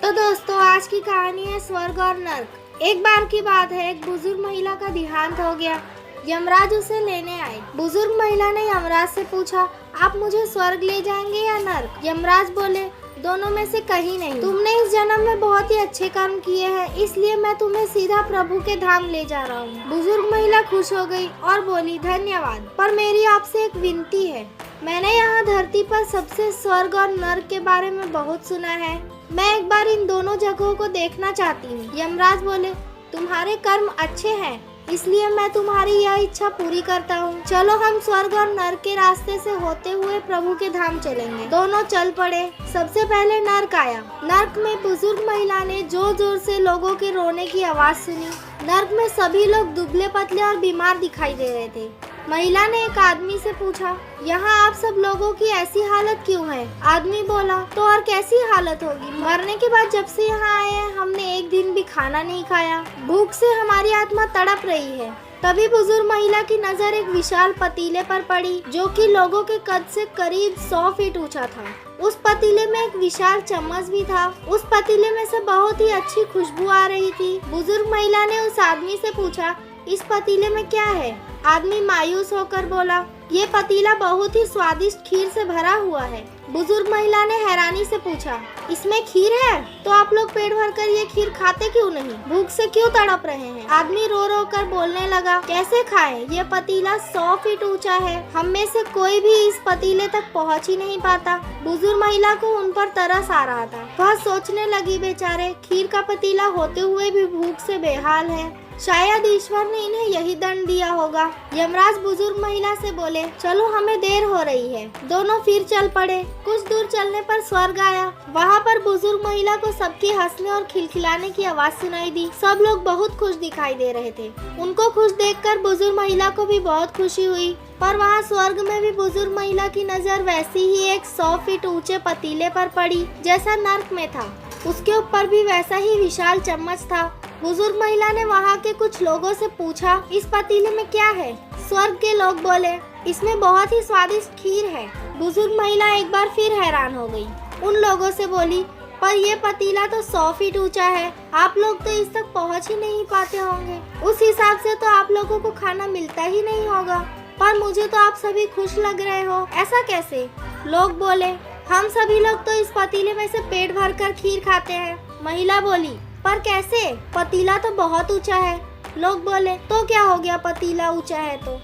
तो दोस्तों आज की कहानी है स्वर्ग और नर्क। एक बार की बात है, एक बुजुर्ग महिला का देहांत हो गया। यमराज उसे लेने आए। बुजुर्ग महिला ने यमराज से पूछा, आप मुझे स्वर्ग ले जाएंगे या नर्क? यमराज बोले, दोनों में से कहीं नहीं। तुमने इस जन्म में बहुत ही अच्छे कर्म किए हैं, इसलिए मैं तुम्हें सीधा प्रभु के धाम ले जा रहा हूँ। बुजुर्ग महिला खुश हो गई और बोली, धन्यवाद, पर मेरी आपसे एक विनती है। मैंने यहाँ धरती पर सबसे स्वर्ग और नर्क के बारे में बहुत सुना है। मैं एक बार इन दोनों जगहों को देखना चाहती हूँ। यमराज बोले, तुम्हारे कर्म अच्छे हैं, इसलिए मैं तुम्हारी यह इच्छा पूरी करता हूँ। चलो हम स्वर्ग और नर्क के रास्ते से होते हुए प्रभु के धाम चलेंगे। दोनों चल पड़े। सबसे पहले नर्क आया। नर्क में बुजुर्ग महिला ने जोर जोर से लोगों के रोने की आवाज सुनी। नर्क में सभी लोग दुबले पतले और बीमार दिखाई दे रहे थे। महिला ने एक आदमी से पूछा, यहाँ आप सब लोगों की ऐसी हालत क्यों है? आदमी बोला, तो और कैसी हालत होगी? मरने के बाद जब से यहाँ आए हैं हमने एक दिन भी खाना नहीं खाया। भूख से हमारी आत्मा तड़प रही है। तभी बुजुर्ग महिला की नजर एक विशाल पतीले पर पड़ी, जो कि लोगों के कद से करीब 100 फीट ऊंचा था। उस पतीले में एक विशाल चम्मच भी था। उस पतीले में से बहुत ही अच्छी खुशबू आ रही थी। बुजुर्ग महिला ने उस आदमी से पूछा, इस पतीले में क्या है? आदमी मायूस होकर बोला, ये पतीला बहुत ही स्वादिष्ट खीर से भरा हुआ है। बुजुर्ग महिला ने हैरानी से पूछा, इसमें खीर है? तो आप लोग पेट भरकर ये खीर खाते क्यों नहीं? भूख से क्यों तड़प रहे हैं? आदमी रो रो कर बोलने लगा, कैसे खाएं? ये पतीला 100 फीट ऊंचा है। हम में से कोई भी इस पतीले तक पहुंच ही नहीं पाता। बुजुर्ग महिला को उन पर तरस आ रहा था। वह सोचने लगी, बेचारे खीर का पतीला होते हुए भी भूख से बेहाल है। शायद ईश्वर ने इन्हें यही दंड दिया होगा। यमराज बुजुर्ग महिला से बोले, चलो हमें देर हो रही है। दोनों फिर चल पड़े। कुछ दूर चलने पर स्वर्ग आया। वहाँ पर बुजुर्ग महिला को सबकी हंसने और खिलखिलाने की आवाज सुनाई दी। सब लोग बहुत खुश दिखाई दे रहे थे। उनको खुश देखकर बुजुर्ग महिला को भी बहुत खुशी हुई। पर वहाँ स्वर्ग में भी बुजुर्ग महिला की नजर वैसी ही एक 100 फीट ऊंचे पतीले पर पड़ी जैसा नर्क में था। उसके ऊपर भी वैसा ही विशाल चम्मच था। बुजुर्ग महिला ने वहाँ के कुछ लोगों से पूछा, इस पतीले में क्या है? स्वर्ग के लोग बोले, इसमें बहुत ही स्वादिष्ट खीर है। बुजुर्ग महिला एक बार फिर हैरान हो गई। उन लोगों से बोली, पर ये पतीला तो 100 फीट ऊंचा है। आप लोग तो इस तक पहुँच ही नहीं पाते होंगे। उस हिसाब से तो आप लोगों को खाना मिलता ही नहीं होगा। पर मुझे तो आप सभी खुश लग रहे हो, ऐसा कैसे? लोग बोले, हम सभी लोग तो इस पतीले में से पेट भर कर खीर खाते हैं। महिला बोली, पर कैसे? पतीला तो बहुत ऊंचा है। लोग बोले, तो क्या हो गया, पतीला ऊंचा है तो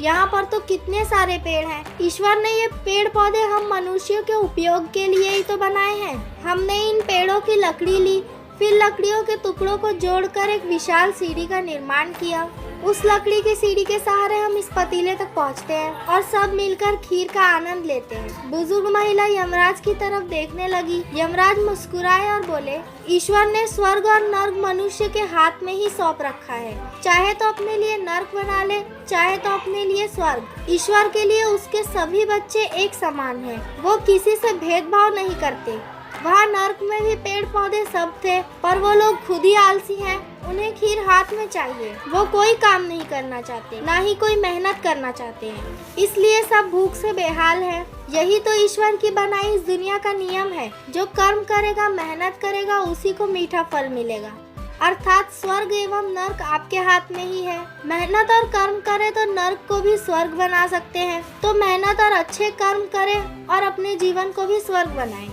यहाँ पर तो कितने सारे पेड़ हैं। ईश्वर ने ये पेड़ पौधे हम मनुष्यों के उपयोग के लिए ही तो बनाए हैं। हमने इन पेड़ों की लकड़ी ली, फिर लकड़ियों के टुकड़ों को जोड़कर एक विशाल सीढ़ी का निर्माण किया। उस लकड़ी की सीढ़ी के सहारे हम इस पतीले तक पहुंचते हैं और सब मिलकर खीर का आनंद लेते हैं। बुजुर्ग महिला यमराज की तरफ देखने लगी। यमराज मुस्कुराए और बोले, ईश्वर ने स्वर्ग और नर्क मनुष्य के हाथ में ही सौंप रखा है। चाहे तो अपने लिए नर्क बना ले, चाहे तो अपने लिए स्वर्ग। ईश्वर के लिए उसके सभी बच्चे एक समान हैं। वो किसी से भेदभाव नहीं करते। वहाँ नर्क में भी पेड़ पौधे सब थे, पर वो लोग खुद ही आलसी हैं। उन्हें खीर हाथ में चाहिए। वो कोई काम नहीं करना चाहते, ना ही कोई मेहनत करना चाहते हैं। इसलिए सब भूख से बेहाल हैं। यही तो ईश्वर की बनाई इस दुनिया का नियम है। जो कर्म करेगा, मेहनत करेगा, उसी को मीठा फल मिलेगा। अर्थात स्वर्ग एवं नर्क आपके हाथ में ही है। मेहनत और कर्म करें तो नर्क को भी स्वर्ग बना सकते हैं। तो मेहनत और अच्छे कर्म करें और अपने जीवन को भी स्वर्ग बनाएं।